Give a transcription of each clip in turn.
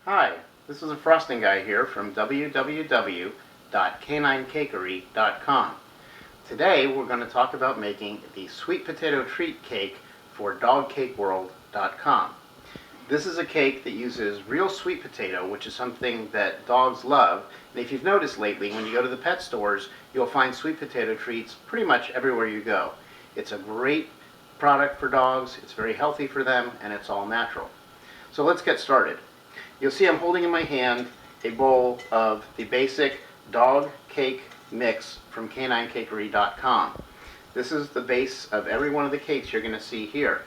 Hi, this is a frosting guy here from www.caninecakery.com. Today we're going to talk about making the sweet potato treat cake for dogcakeworld.com. This is a cake that uses real sweet potato, which is something that dogs love. And if you've noticed lately, when you go to the pet stores, you'll find sweet potato treats pretty much everywhere you go. It's a great product for dogs, it's very healthy for them, and it's all natural. So let's get started. You'll see I'm holding in my hand a bowl of the basic dog cake mix from caninecakery.com. This is the base of every one of the cakes you're going to see here.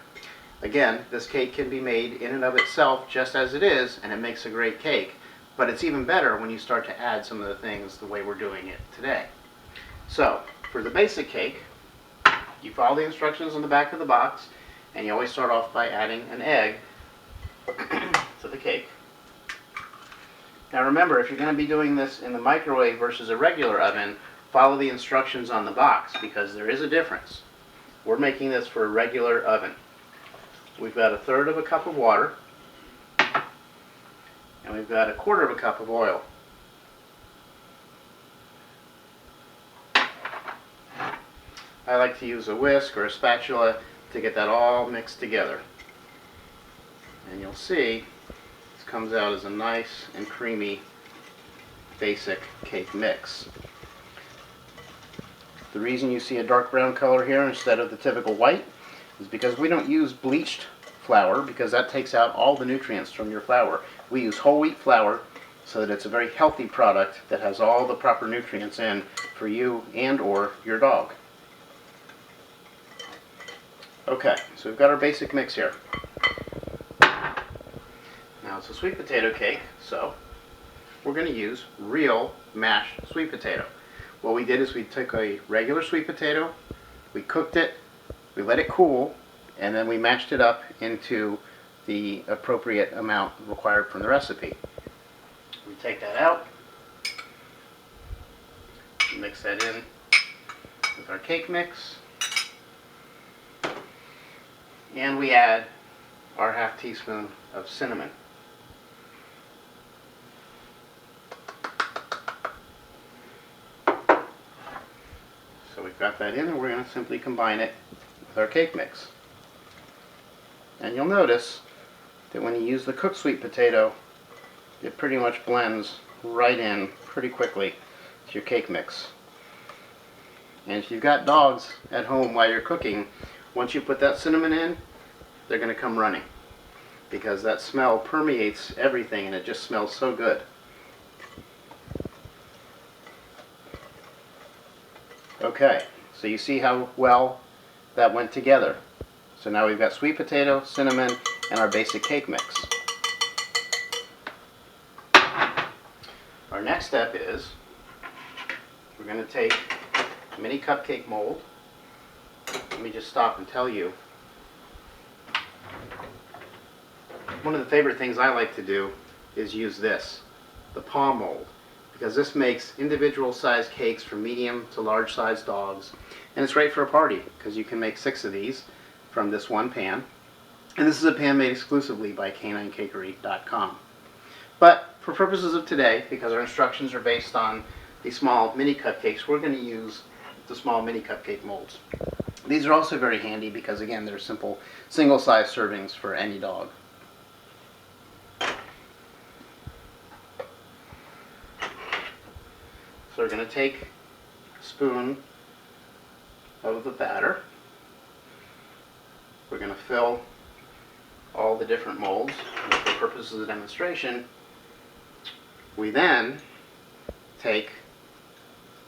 Again, this cake can be made in and of itself just as it is, and it makes a great cake. But it's even better when you start to add some of the things the way we're doing it today. So, for the basic cake, you follow the instructions on the back of the box, and you always start off by adding an egg to the cake. Now remember, if you're going to be doing this in the microwave versus a regular oven, follow the instructions on the box because there is a difference. We're making this for a regular oven. We've got 1/3 cup of water, and we've got 1/4 cup of oil. I like to use a whisk or a spatula to get that all mixed together. And you'll see this comes out as a nice and creamy basic cake mix. The reason you see a dark brown color here instead of the typical white is because we don't use bleached flour, because that takes out all the nutrients from your flour. We use whole wheat flour so that it's a very healthy product that has all the proper nutrients in for you and or your dog. Okay, so we've got our basic mix here. Now it's a sweet potato cake, so we're going to use real mashed sweet potato. What we did is we took a regular sweet potato, we cooked it, we let it cool, and then we mashed it up into the appropriate amount required from the recipe. We take that out, mix that in with our cake mix, and we add our 1/2 teaspoon of cinnamon. So we've got that in, and we're going to simply combine it with our cake mix. And you'll notice that when you use the cooked sweet potato, it pretty much blends right in pretty quickly to your cake mix. And if you've got dogs at home while you're cooking, once you put that cinnamon in, they're going to come running because that smell permeates everything and it just smells so good. Okay, so you see how well that went together. So now we've got sweet potato, cinnamon, and our basic cake mix. Our next step is we're going to take a mini cupcake mold. Let me just stop and tell you. One of the favorite things I like to do is use this, the paw mold, because this makes individual sized cakes for medium to large sized dogs, and it's great for a party because you can make 6 of these from this one pan. And this is a pan made exclusively by caninecakery.com. But for purposes of today, because our instructions are based on the small mini cupcakes, we're going to use the small mini cupcake molds. These are also very handy because, again, they're simple single-size servings for any dog. So we're going to take a spoon of the batter. We're going to fill all the different molds. And for purposes of the demonstration, we then take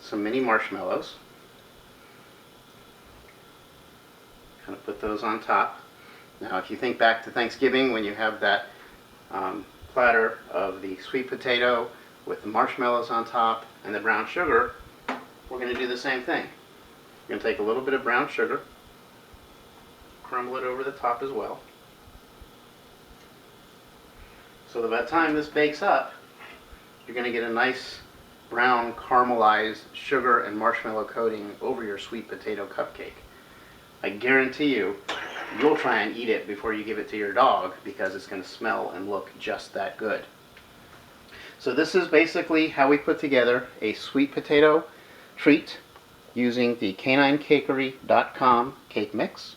some mini marshmallows, kind of put those on top. Now if you think back to Thanksgiving when you have that platter of the sweet potato with the marshmallows on top and the brown sugar, we're going to do the same thing. We're going to take a little bit of brown sugar, crumble it over the top as well, so that by the time this bakes up, you're going to get a nice brown caramelized sugar and marshmallow coating over your sweet potato cupcake. I guarantee you, you'll try and eat it before you give it to your dog because it's going to smell and look just that good. So this is basically how we put together a sweet potato treat using the caninecakery.com cake mix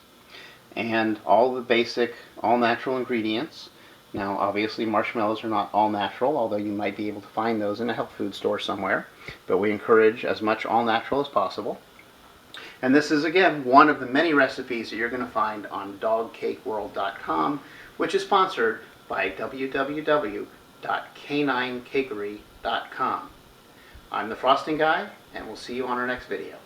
and all the basic all natural ingredients. Now obviously marshmallows are not all natural, although you might be able to find those in a health food store somewhere, but we encourage as much all natural as possible. And this is again one of the many recipes that you're going to find on dogcakeworld.com, which is sponsored by www.caninecakery.com. I'm the Frosting Guy, and we'll see you on our next video.